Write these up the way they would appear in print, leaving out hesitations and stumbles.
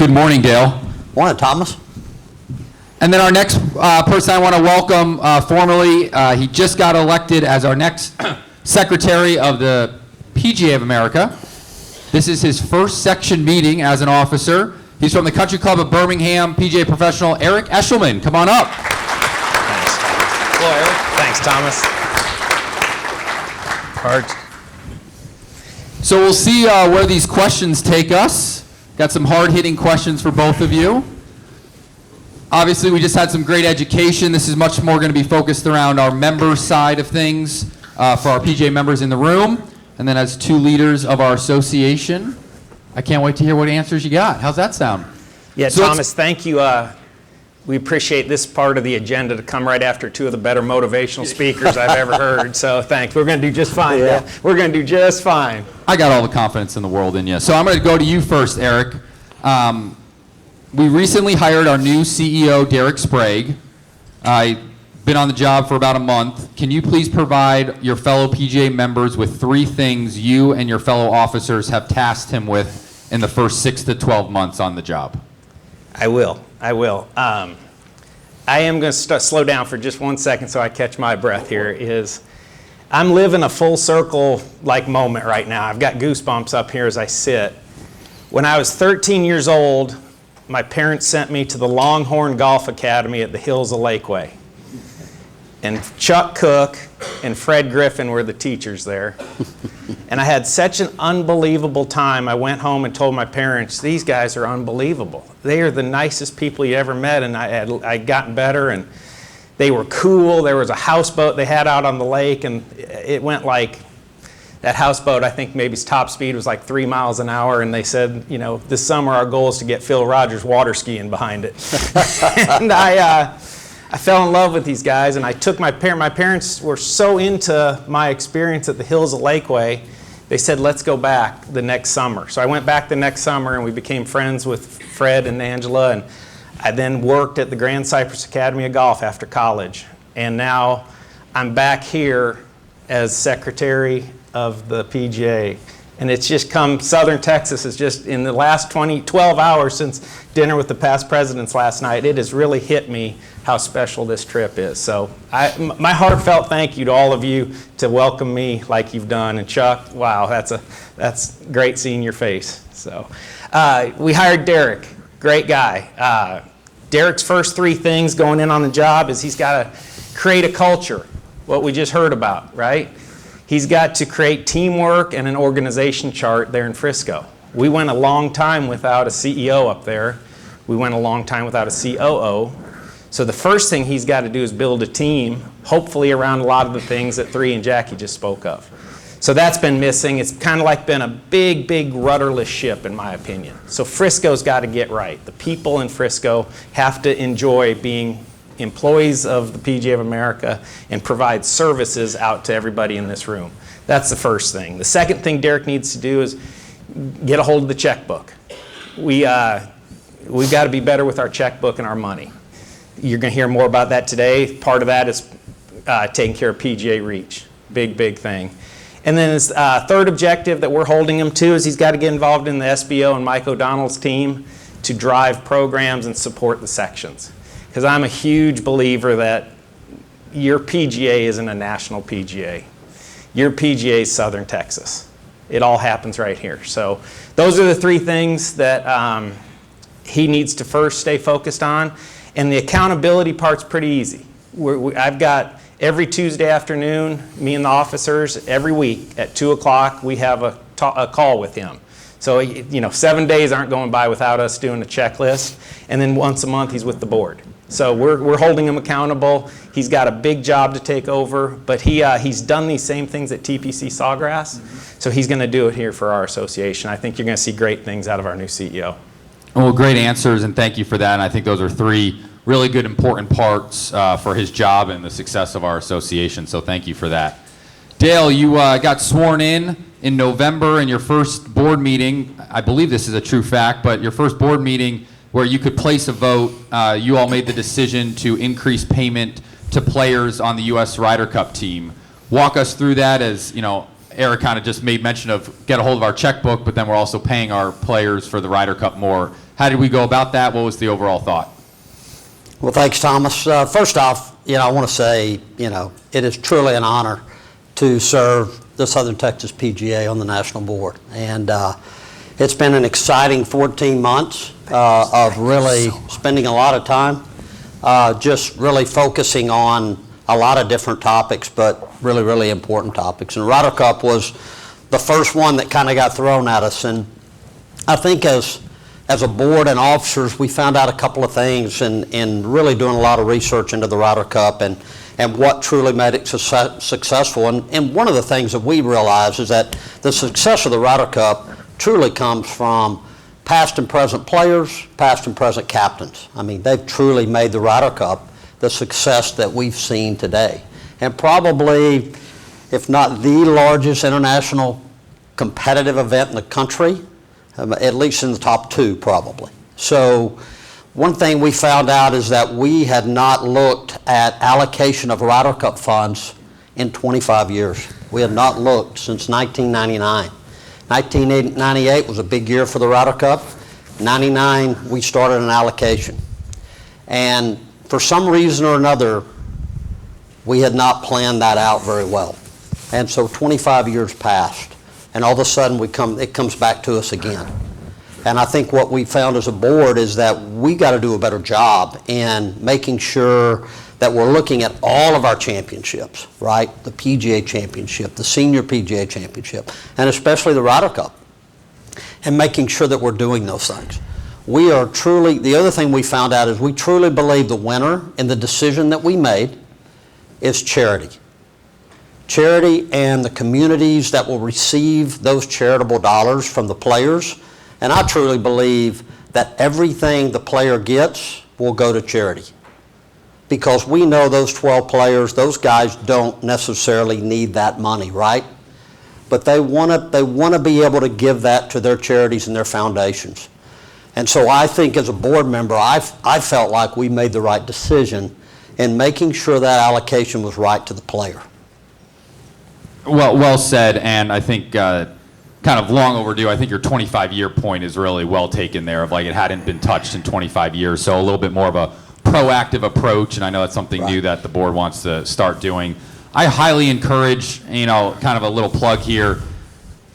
Good morning, Dale. Morning, Thomas. And then our next person I want to welcome formally, he just got elected as our next Secretary of the PGA of America. This is his first section meeting as an officer. He's from the Country Club of Birmingham, PGA professional Eric Eshleman. Come on up. Thanks. Hello, Eric. Thanks, Thomas. Hard. So we'll see where these questions take us. Got some hard-hitting questions for both of you. Obviously, we just had some great education. This is much more going to be focused around our member side of things for our PGA members in the room. And then as two leaders of our association, I can't wait to hear what answers you got. How's that sound? Yeah, So Thomas, thank you. We appreciate this part of the agenda to come right after two of the better motivational speakers I've ever heard. So thanks. We're going to do just fine. Yeah. We're going to do just fine. I got all the confidence in the world in you. So I'm going to go to you first, Eric. We recently hired our new CEO, Derek Sprague. I've been on the job for about a month. Can you please provide your fellow PGA members with 3 things you and your fellow officers have tasked him with in the first 6 to 12 months on the job? I will. I am going to slow down for just 1 second so I catch my breath here. I'm living a full circle like moment right now. I've got goosebumps up here as I sit. When I was 13 years old, my parents sent me to the Longhorn Golf Academy at the Hills of Lakeway. And Chuck Cook and Fred Griffin were the teachers there. And I had such an unbelievable time. I went home and told my parents, these guys are unbelievable. They are the nicest people you ever met, and I'd gotten better, and they were cool. There was a houseboat they had out on the lake, and it went like, that houseboat, I think maybe its top speed was like 3 miles an hour, and they said, you know, this summer our goal is to get Phil Rogers water skiing behind it. And I fell in love with these guys, and I took my parents were so into my experience at the Hills of Lakeway, they said, let's go back the next summer. So I went back the next summer, and we became friends with Fred and Angela, and I then worked at the Grand Cypress Academy of Golf after college. And now I'm back here as secretary of the PGA. And it's just come, Southern Texas is just, in the last 12 hours since dinner with the past presidents last night, it has really hit me how special this trip is. So my heartfelt thank you to all of you to welcome me like you've done. And Chuck, wow, that's great seeing your face. So we hired Derek, great guy. Derek's first 3 things going in on the job is he's got to create a culture, what we just heard about, right? He's got to create teamwork and an organization chart there in Frisco. We went a long time without a CEO up there. We went a long time without a COO. So the first thing he's got to do is build a team, hopefully around a lot of the things that 3 and Jackie just spoke of. So that's been missing. It's kind of like been a big, big rudderless ship, in my opinion. So Frisco's got to get right. The people in Frisco have to enjoy being employees of the PGA of America and provide services out to everybody in this room. That's the first thing. The second thing Derek needs to do is get a hold of the checkbook. We've got to be better with our checkbook and our money. You're going to hear more about that today. Part of that is taking care of PGA Reach. Big, big thing. And then his third objective that we're holding him to is he's got to get involved in the SBO and Mike O'Donnell's team to drive programs and support the sections. Because I'm a huge believer that your PGA isn't a national PGA. Your PGA is Southern Texas. It all happens right here. So those are the 3 things that he needs to first stay focused on. And the accountability part's pretty easy. I've got every Tuesday afternoon, me and the officers, every week at 2 o'clock, we have a call with him. So, you know, 7 days aren't going by without us doing a checklist. And then once a month, he's with the board. So we're holding him accountable. He's got a big job to take over, but he's done these same things at TPC Sawgrass, so he's going to do it here for our association. I think you're going to see great things out of our new CEO. Well, great answers, and thank you for that. And I think those are 3 really good, important parts for his job and the success of our association, so thank you for that. Dale, you got sworn in November in your first board meeting. I believe this is a true fact, but your first board meeting where you could place a vote, you all made the decision to increase payment to players on the U.S. Ryder Cup team. Walk us through that. As you know, Eric kind of just made mention of get a hold of our checkbook, but then we're also paying our players for the Ryder Cup more. How did we go about that? What was the overall thought? Well, thanks, Thomas. First off, I want to say, it is truly an honor to serve the Southern Texas PGA on the national board. And it's been an exciting 14 months of really spending a lot of time just really focusing on a lot of different topics, but really, really important topics. And Ryder Cup was the first one that kind of got thrown at us. And I think as a board and officers, we found out a couple of things in really doing a lot of research into the Ryder Cup and what truly made it successful. And one of the things that we realized is that the success of the Ryder Cup truly comes from past and present players, past and present captains. I mean, they've truly made the Ryder Cup the success that we've seen today. And probably, if not the largest international competitive event in the country, at least in the top two probably. So one thing we found out is that we had not looked at allocation of Ryder Cup funds in 25 years. We had not looked since 1999. 1998 was a big year for the Ryder Cup. 99, we started an allocation. And for some reason or another, we had not planned that out very well. And so 25 years passed, and all of a sudden it comes back to us again. And I think what we found as a board is that we got to do a better job in making sure that we're looking at all of our championships, right? The PGA Championship, the Senior PGA Championship, and especially the Ryder Cup, and making sure that we're doing those things. We are truly, the other thing we found out is we truly believe the winner in the decision that we made is charity. Charity and the communities that will receive those charitable dollars from the players. And I truly believe that everything the player gets will go to charity. Because we know those 12 players, those guys don't necessarily need that money, right? But they want to be able to give that to their charities and their foundations. And so I think as a board member, I felt like we made the right decision in making sure that allocation was right to the player. Well said, and I think kind of long overdue. I think your 25-year point is really well taken there, of like it hadn't been touched in 25 years, so a little bit more of a proactive approach, and I know that's something new that the board wants to start doing. I highly encourage, kind of a little plug here.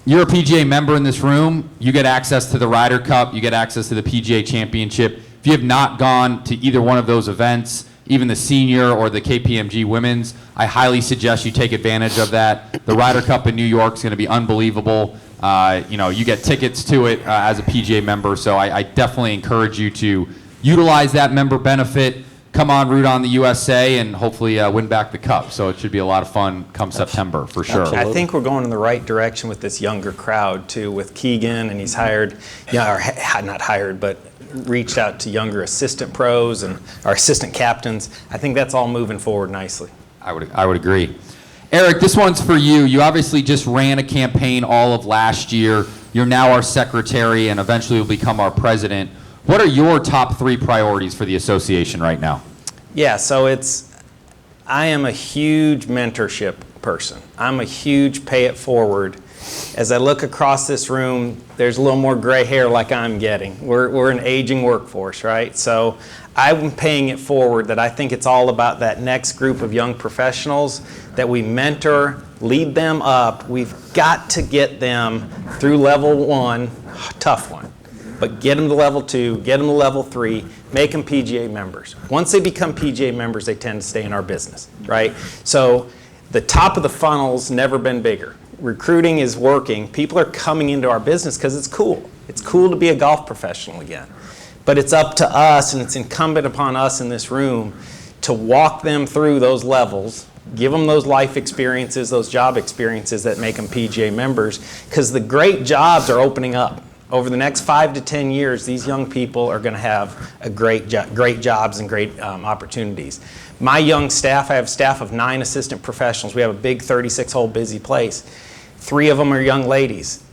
You're a PGA member in this room, you get access to the Ryder Cup, you get access to the PGA Championship. If you have not gone to either one of those events, even the senior or the KPMG women's, I highly suggest you take advantage of that. The Ryder Cup in New York is going to be unbelievable. You get tickets to it as a PGA member, so I definitely encourage you to utilize that member benefit. Come on, root on the USA, and hopefully win back the cup. So it should be a lot of fun come September, for sure. Absolutely. I think we're going in the right direction with this younger crowd, too, with Keegan, and he's hired, or not hired, but reached out to younger assistant pros and our assistant captains. I think that's all moving forward nicely. I would agree. Eric, this one's for you. You obviously just ran a campaign all of last year. You're now our secretary and eventually will become our president. What are your top 3 priorities for the association right now? Yeah, so I am a huge mentorship person. I'm a huge pay it forward. As I look across this room, there's a little more gray hair like I'm getting. We're an aging workforce, right? So I'm paying it forward that I think it's all about that next group of young professionals that we mentor, lead them up. We've got to get them through level 1, tough one. But get them to level 2, get them to level 3, make them PGA members. Once they become PGA members, they tend to stay in our business, right? So the top of the funnel's never been bigger. Recruiting is working. People are coming into our business because it's cool. It's cool to be a golf professional again. But it's up to us, and it's incumbent upon us in this room to walk them through those levels, give them those life experiences, those job experiences that make them PGA members, because the great jobs are opening up. Over the next 5 to 10 years, these young people are going to have great jobs and great opportunities. My young staff, I have a staff of 9 assistant professionals. We have a big 36-hole busy place. 3 of them are young ladies.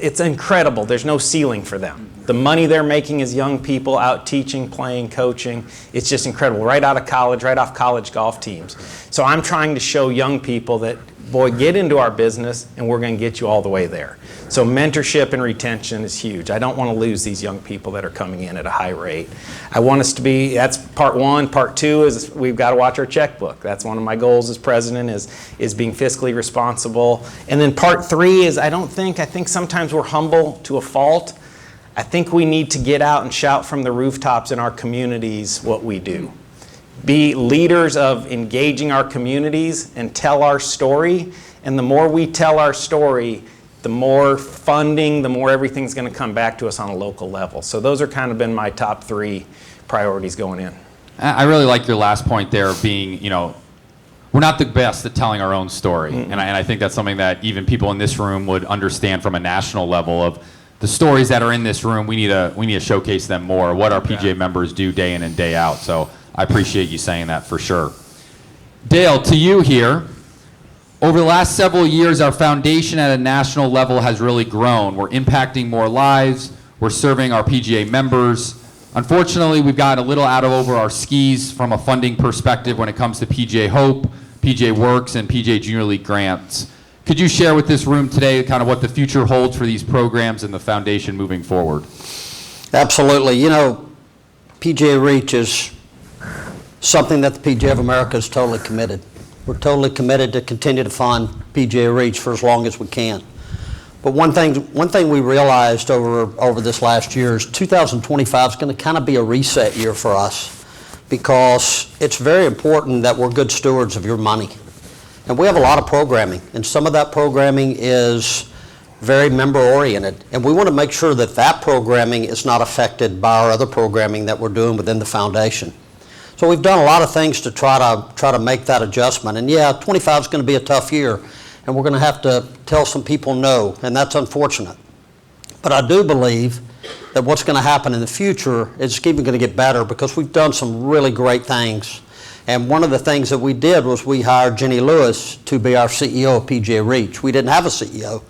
It's incredible. There's no ceiling for them. The money they're making as young people out teaching, playing, coaching, it's just incredible. Right out of college, right off college golf teams. So I'm trying to show young people that boy, get into our business and we're going to get you all the way there. So mentorship and retention is huge. I don't want to lose these young people that are coming in at a high rate. I want us to be, that's part one. Part two is we've got to watch our checkbook. That's one of my goals as president is being fiscally responsible. And then part three is I think sometimes we're humble to a fault. I think we need to get out and shout from the rooftops in our communities what we do. Be leaders of engaging our communities and tell our story. And the more we tell our story, the more funding, the more everything's going to come back to us on a local level. So those are kind of been my top three priorities going in. I really like your last point there of being, we're not the best at telling our own story. And I think that's something that even people in this room would understand from a national level of the stories that are in this room. We need to showcase them more, what our PGA members do day in and day out. So I appreciate you saying that for sure. Dale, to you here. Over the last several years, our foundation at a national level has really grown. We're impacting more lives. We're serving our PGA members. Unfortunately, we've gotten a little out of over our skis from a funding perspective when it comes to PGA Hope, PGA Works, and PGA Junior League grants. Could you share with this room today kind of what the future holds for these programs and the foundation moving forward? Absolutely. PGA Reach is something that the PGA of America is totally committed. We're totally committed to continue to fund PGA Reach for as long as we can. But one thing we realized over this last year is 2025 is going to kind of be a reset year for us because it's very important that we're good stewards of your money. And we have a lot of programming, and some of that programming is very member-oriented. And we want to make sure that that programming is not affected by our other programming that we're doing within the foundation. So we've done a lot of things to try to make that adjustment. And yeah, 25 is going to be a tough year, and we're going to have to tell some people no, and that's unfortunate. But I do believe that what's going to happen in the future is even going to get better because we've done some really great things. And one of the things that we did was we hired Jenny Lewis to be our CEO of PGA Reach. We didn't have a CEO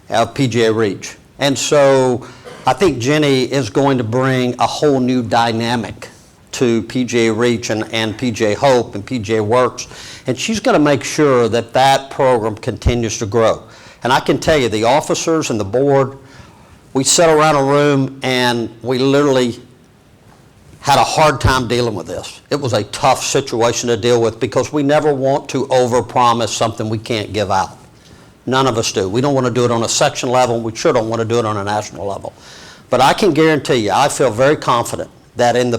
of PGA Reach. And so I think Jenny is going to bring a whole new dynamic to PGA Reach and PGA Hope and PGA Works. And she's going to make sure that that program continues to grow. And I can tell you, the officers and the board, we sat around a room and we literally had a hard time dealing with this. It was a tough situation to deal with because we never want to overpromise something we can't give out. None of us do. We don't want to do it on a section level. We sure don't want to do it on a national level. But I can guarantee you, I feel very confident that in the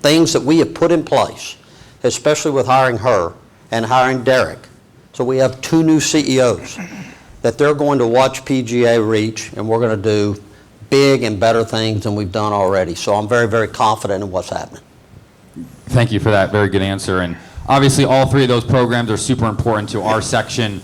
things that we have put in place, especially with hiring her and hiring Derek, so we have 2 new CEOs, that they're going to watch PGA Reach and we're going to do big and better things than we've done already. So I'm very, very confident in what's happening. Thank you for that very good answer. And obviously all 3 of those programs are super important to our section,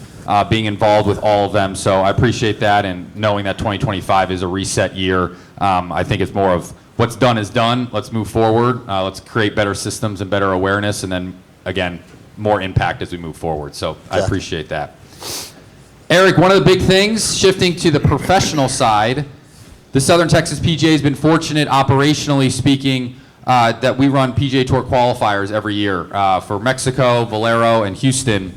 being involved with all of them. So I appreciate that, and knowing that 2025 is a reset year. I think it's more of what's done is done. Let's move forward. Let's create better systems and better awareness, and then, again, more impact as we move forward. So I appreciate that. Eric, one of the big things, shifting to the professional side, the Southern Texas PGA has been fortunate, operationally speaking, that we run PGA Tour qualifiers every year for Mexico, Valero, and Houston.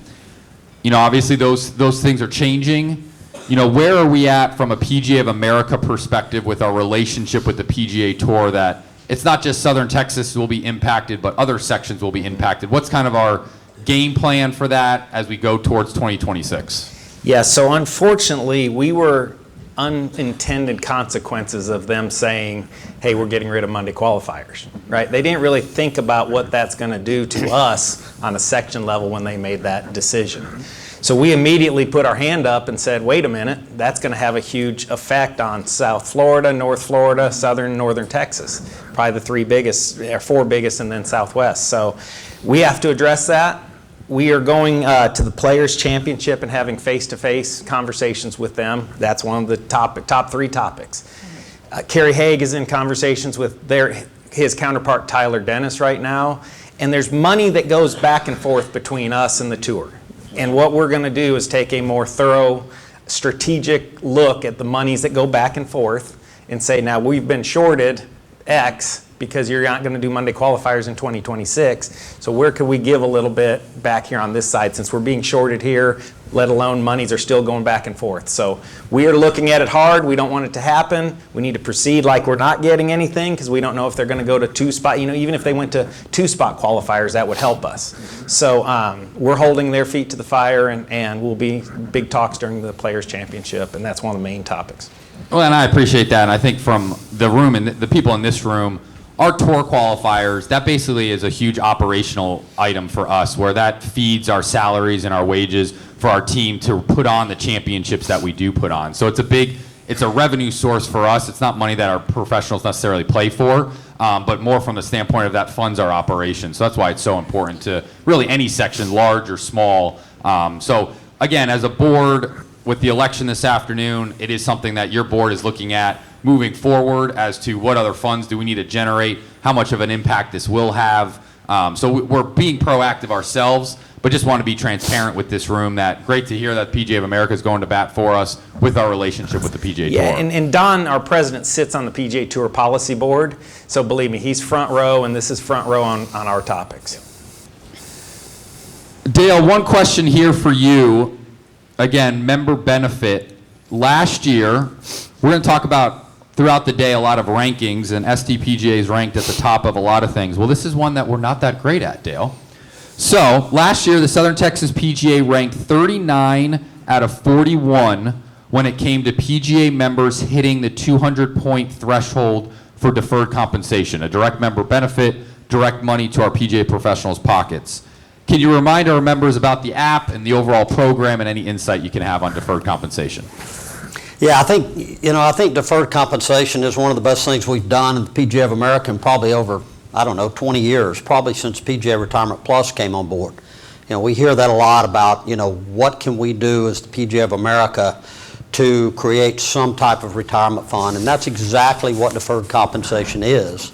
Obviously those things are changing. Where are we at from a PGA of America perspective with our relationship with the PGA Tour, that it's not just Southern Texas will be impacted, but other sections will be impacted? What's kind of our game plan for that as we go towards 2026? Yeah, so unfortunately, we were unintended consequences of them saying, hey, we're getting rid of Monday qualifiers, right? They didn't really think about what that's going to do to us on a section level when they made that decision. So we immediately put our hand up and said, wait a minute, that's going to have a huge effect on South Florida, North Florida, Southern and Northern Texas, probably the 3 biggest, or 4 biggest, and then Southwest. So we have to address that. We are going to the Players' Championship and having face-to-face conversations with them. That's one of the top 3 topics. Kerry Haig is in conversations with his counterpart Tyler Dennis right now, and there's money that goes back and forth between us and the tour. And what we're going to do is take a more thorough, strategic look at the monies that go back and forth and say, now we've been shorted X because you're not going to do Monday qualifiers in 2026. So where could we give a little bit back here on this side since we're being shorted here, let alone monies are still going back and forth. So we are looking at it hard. We don't want it to happen. We need to proceed like we're not getting anything because we don't know if they're going to go to 2-spot. Even if they went to 2-spot qualifiers, that would help us. So we're holding their feet to the fire, and we'll be big talks during the Players' Championship, and that's one of the main topics. Well, and I appreciate that. And I think from the room and the people in this room, our tour qualifiers, that basically is a huge operational item for us where that feeds our salaries and our wages for our team to put on the championships that we do put on. So it's a revenue source for us. It's not money that our professionals necessarily play for, but more from the standpoint of that funds our operation. So that's why it's so important to really any section, large or small. So again, as a board, with the election this afternoon, it is something that your board is looking at moving forward as to what other funds do we need to generate, how much of an impact this will have. So we're being proactive ourselves, but just want to be transparent with this room that great to hear that PGA of America is going to bat for us with our relationship with the PGA Tour. Yeah, and Don, our president, sits on the PGA Tour Policy Board, so believe me, he's front row, and this is front row on our topics. Dale, one question here for you. Again, member benefit. Last year, we're going to talk about throughout the day a lot of rankings, and STPGA is ranked at the top of a lot of things. Well, this is one that we're not that great at, Dale. So last year, the Southern Texas PGA ranked 39 out of 41 when it came to PGA members hitting the 200-point threshold for deferred compensation, a direct member benefit, direct money to our PGA professionals' pockets. Can you remind our members about the app and the overall program and any insight you can have on deferred compensation? Yeah, I think deferred compensation is one of the best things we've done in the PGA of America in probably over, 20 years, probably since PGA Retirement Plus came on board. We hear that a lot about, what can we do as the PGA of America to create some type of retirement fund, and that's exactly what deferred compensation is.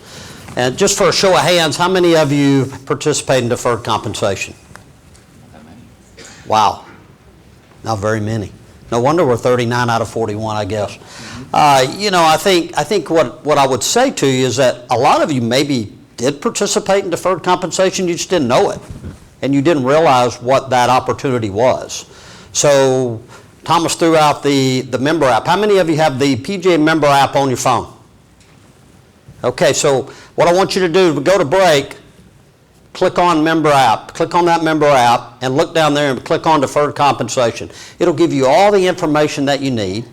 And just for a show of hands, how many of you participate in deferred compensation? Wow, not very many. No wonder we're 39 out of 41, I guess. I think what I would say to you is that a lot of you maybe did participate in deferred compensation, you just didn't know it, and you didn't realize what that opportunity was. So Thomas threw out the member app. How many of you have the PGA member app on your phone? Okay, so what I want you to do is go to break, click on member app, click on that member app, and look down there and click on deferred compensation. It'll give you all the information that you need.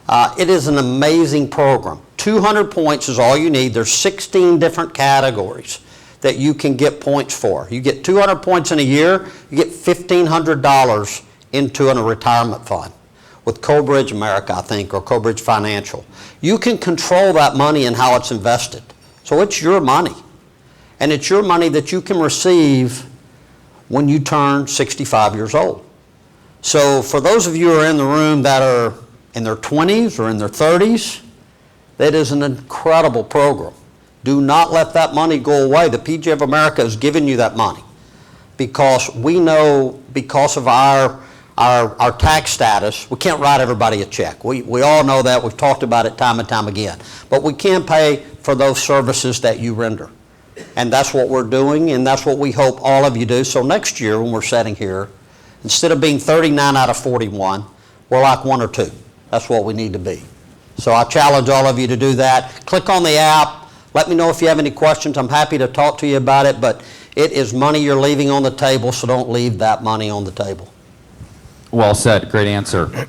It is an amazing program. 200 points is all you need. There's 16 different categories that you can get points for. You get 200 points in a year, you get $1,500 into a retirement fund with Colbridge America, I think, or Colbridge Financial. You can control that money and how it's invested. So it's your money. And it's your money that you can receive when you turn 65 years old. So for those of you who are in the room that are in their 20s or in their 30s, that is an incredible program. Do not let that money go away. The PGA of America has given you that money because we know because of our tax status, we can't write everybody a check. We all know that. We've talked about it time and time again. But we can pay for those services that you render. And that's what we're doing, and that's what we hope all of you do. So next year when we're sitting here, instead of being 39 out of 41, we're like 1 or 2. That's what we need to be. So I challenge all of you to do that. Click on the app. Let me know if you have any questions. I'm happy to talk to you about it, but it is money you're leaving on the table, so don't leave that money on the table. Well said. Great answer.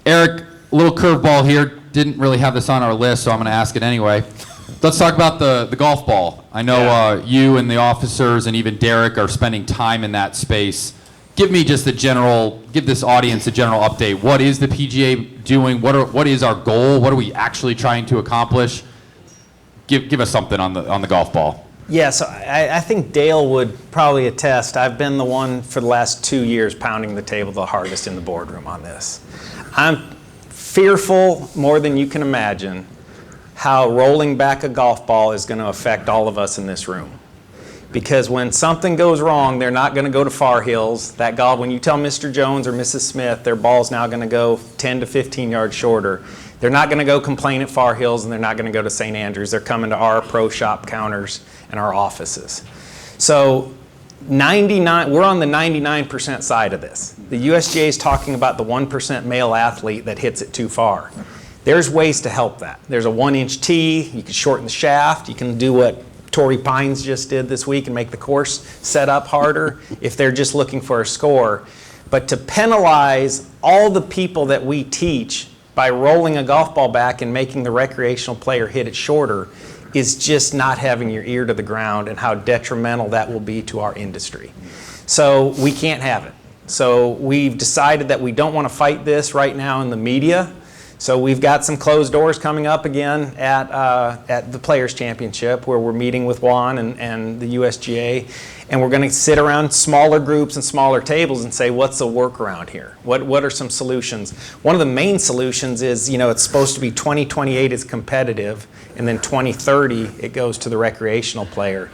Eric, a little curveball here. Didn't really have this on our list, so I'm going to ask it anyway. Let's talk about the golf ball. I know you and the officers and even Derek are spending time in that space. Give me just give this audience a general update. What is the PGA doing? What is our goal? What are we actually trying to accomplish? Give us something on the golf ball. Yeah, so I think Dale would probably attest. I've been the one for the last 2 years pounding the table the hardest in the boardroom on this. I'm fearful more than you can imagine how rolling back a golf ball is going to affect all of us in this room. because when something goes wrong, they're not going to go to Far Hills. That golf, when you tell Mr. Jones or Mrs. Smith their ball's now going to go 10 to 15 yards shorter, they're not going to go complain at Far Hills, and they're not going to go to St. Andrews. They're coming to our pro shop counters and our offices. So 99, we're on the 99% side of this. The USGA is talking about the 1% male athlete that hits it too far. There's ways to help that. There's a 1-inch tee. You can shorten the shaft. You can do what Torrey Pines just did this week and make the course set up harder if they're just looking for a score. But to penalize all the people that we teach by rolling a golf ball back and making the recreational player hit it shorter is just not having your ear to the ground, and how detrimental that will be to our industry. So we can't have it. So we've decided that we don't want to fight this right now in the media. So we've got some closed doors coming up again at the Players Championship, where we're meeting with Juan and the USGA, and we're going to sit around smaller groups and smaller tables and say, what's the workaround here? What are some solutions? One of the main solutions is, it's supposed to be 2028 is competitive, and then 2030 it goes to the recreational player.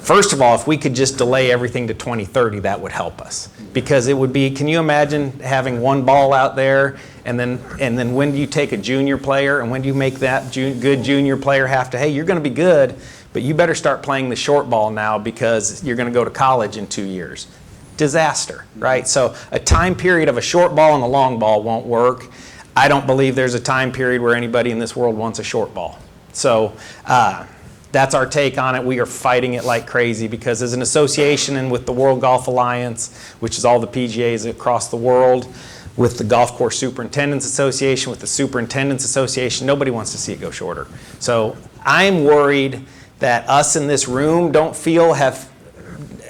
First of all, if we could just delay everything to 2030, that would help us. Because it would be, can you imagine having one ball out there, and then when do you take a junior player, and when do you make that good junior player have to, hey, you're going to be good, but you better start playing the short ball now because you're going to go to college in 2 years. Disaster, right? So a time period of a short ball and a long ball won't work. I don't believe there's a time period where anybody in this world wants a short ball. So that's our take on it. We are fighting it like crazy because as an association and with the World Golf Alliance, which is all the PGAs across the world, with the Golf Course Superintendents Association, with the Superintendents Association, nobody wants to see it go shorter. So I'm worried that us in this room don't have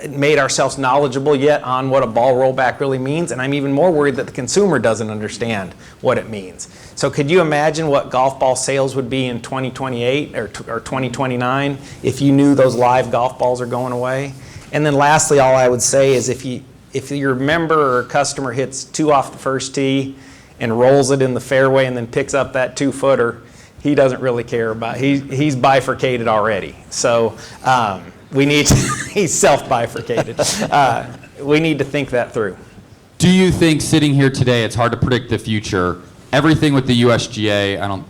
made ourselves knowledgeable yet on what a ball rollback really means, and I'm even more worried that the consumer doesn't understand what it means. So could you imagine what golf ball sales would be in 2028 or 2029 if you knew those live golf balls are going away? And then lastly, all I would say is if your member or customer hits 2 off the first tee and rolls it in the fairway and then picks up that 2-footer, he doesn't really care about it. He's bifurcated already. So we need to, he's self-bifurcated. We need to think that through. Do you think, sitting here today, it's hard to predict the future, everything with the USGA,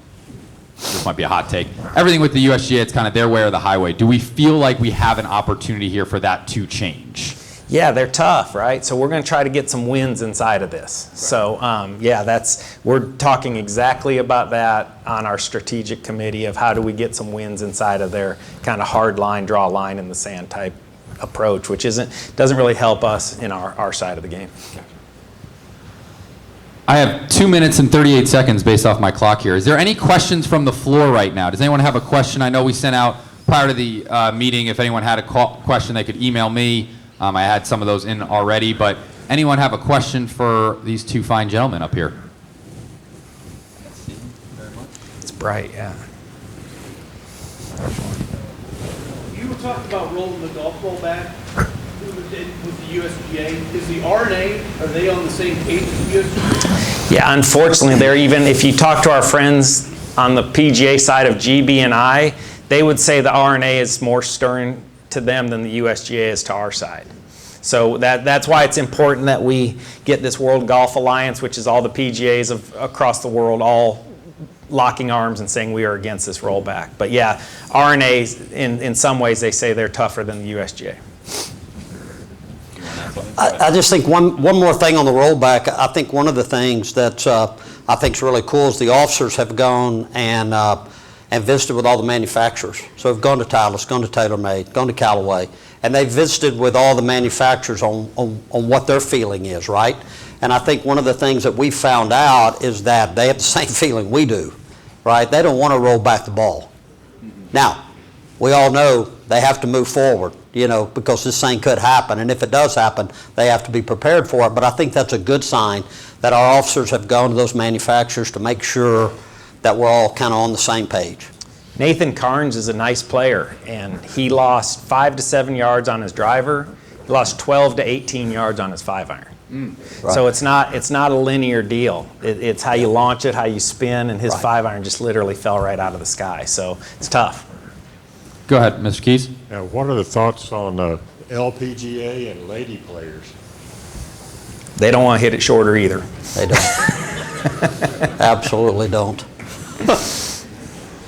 this might be a hot take, everything with the USGA, it's kind of their way or the highway. Do we feel like we have an opportunity here for that to change? Yeah, they're tough, right? So we're going to try to get some wins inside of this. Right. So we're talking exactly about that on our strategic committee of how do we get some wins inside of their kind of hard line, draw a line in the sand type approach, which doesn't really help us in our side of the game. I have 2 minutes and 38 seconds based off my clock here. Is there any questions from the floor right now? Does anyone have a question? I know we sent out prior to the meeting, if anyone had a question, they could email me. I had some of those in already, but anyone have a question for these two fine gentlemen up here? It's bright, yeah. You were talking about rolling the golf ball back with the USGA. Is the R&A, are they on the same page as the USGA? Yeah, unfortunately, they're even, if you talk to our friends on the PGA side of GB&I, they would say the R&A is more stern to them than the USGA is to our side. So that's why it's important that we get this World Golf Alliance, which is all the PGAs across the world, all locking arms and saying we are against this rollback. But yeah, R&A, in some ways, they say they're tougher than the USGA. I just think one more thing on the rollback. I think one of the things that I think is really cool is the officers have gone and visited with all the manufacturers. So we've gone to Titleist, gone to TaylorMade, gone to Callaway, and they've visited with all the manufacturers on what their feeling is, right? And I think one of the things that we found out is that they have the same feeling we do, right? They don't want to roll back the ball. Now, we all know they have to move forward, because this thing could happen, and if it does happen, they have to be prepared for it. But I think that's a good sign that our officers have gone to those manufacturers to make sure that we're all kind of on the same page. Nathan Carnes is a nice player, and he lost 5 to 7 yards on his driver. He lost 12 to 18 yards on his 5-iron. Right. So it's not a linear deal. It's how you launch it, how you spin, and his 5-iron just literally fell right out of the sky. So it's tough. Go ahead, Mr. Keys. Now, what are the thoughts on LPGA and lady players? They don't want to hit it shorter either. They don't. Absolutely don't.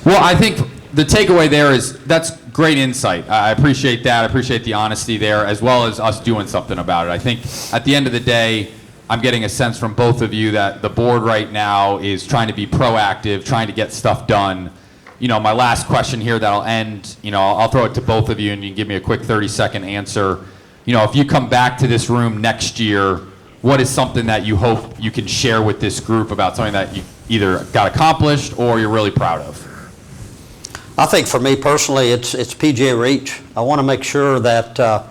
Well, I think the takeaway there is that's great insight. I appreciate that. I appreciate the honesty there, as well as us doing something about it. I think at the end of the day, I'm getting a sense from both of you that the board right now is trying to be proactive, trying to get stuff done. You know, my last question here that'll end, you know, I'll throw it to both of you and you can give me a quick 30-second answer. You know, if you come back to this room next year, what is something that you hope you can share with this group about something that you either got accomplished or you're really proud of? I think for me personally, it's PGA Reach. I want to make sure that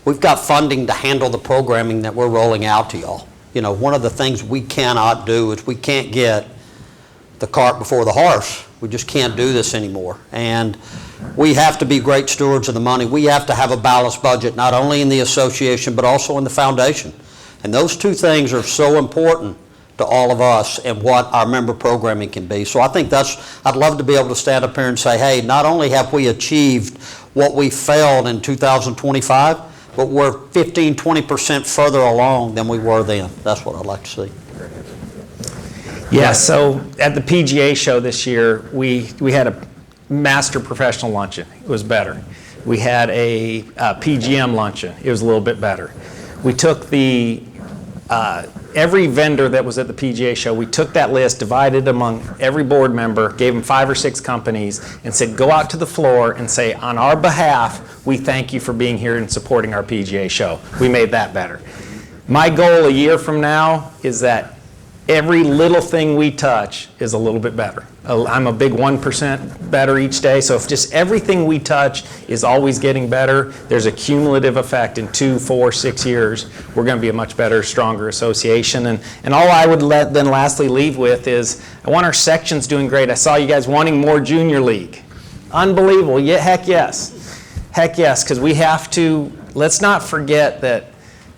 we've got funding to handle the programming that we're rolling out to y'all. You know, one of the things we cannot do is we can't get the cart before the horse. We just can't do this anymore. And we have to be great stewards of the money. We have to have a balanced budget, not only in the association, but also in the foundation. And those two things are so important to all of us and what our member programming can be. So I think I'd love to be able to stand up here and say, hey, not only have we achieved what we failed in 2025, but we're 15–20% further along than we were then. That's what I'd like to see. Yeah, so at the PGA show this year, we had a master professional luncheon. It was better. We had a PGM luncheon. It was a little bit better. We took every vendor that was at the PGA show, we took that list, divided among every board member, gave them 5 or 6 companies, and said, go out to the floor and say, on our behalf, we thank you for being here and supporting our PGA show. We made that better. My goal a year from now is that every little thing we touch is a little bit better. I'm a big 1% better each day, so if just everything we touch is always getting better, there's a cumulative effect in 2, 4, 6 years. We're going to be a much better, stronger association. And all I would then lastly leave with is I want our sections doing great. I saw you guys wanting more junior league. Unbelievable. Yeah, heck yes. Heck yes, because we have to, let's not forget that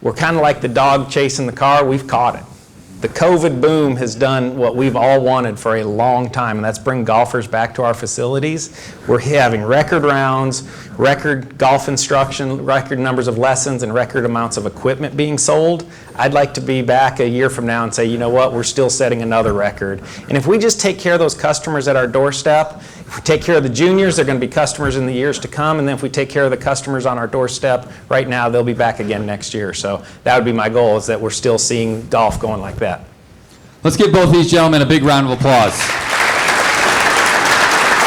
we're kind of like the dog chasing the car. We've caught it. The COVID boom has done what we've all wanted for a long time, and that's bring golfers back to our facilities. We're having record rounds, record golf instruction, record numbers of lessons, and record amounts of equipment being sold. I'd like to be back a year from now and say, you know what, we're still setting another record. And if we just take care of those customers at our doorstep, if we take care of the juniors, they're going to be customers in the years to come. And then if we take care of the customers on our doorstep right now, they'll be back again next year. So that would be my goal, is that we're still seeing golf going like that. Let's give both these gentlemen a big round of applause.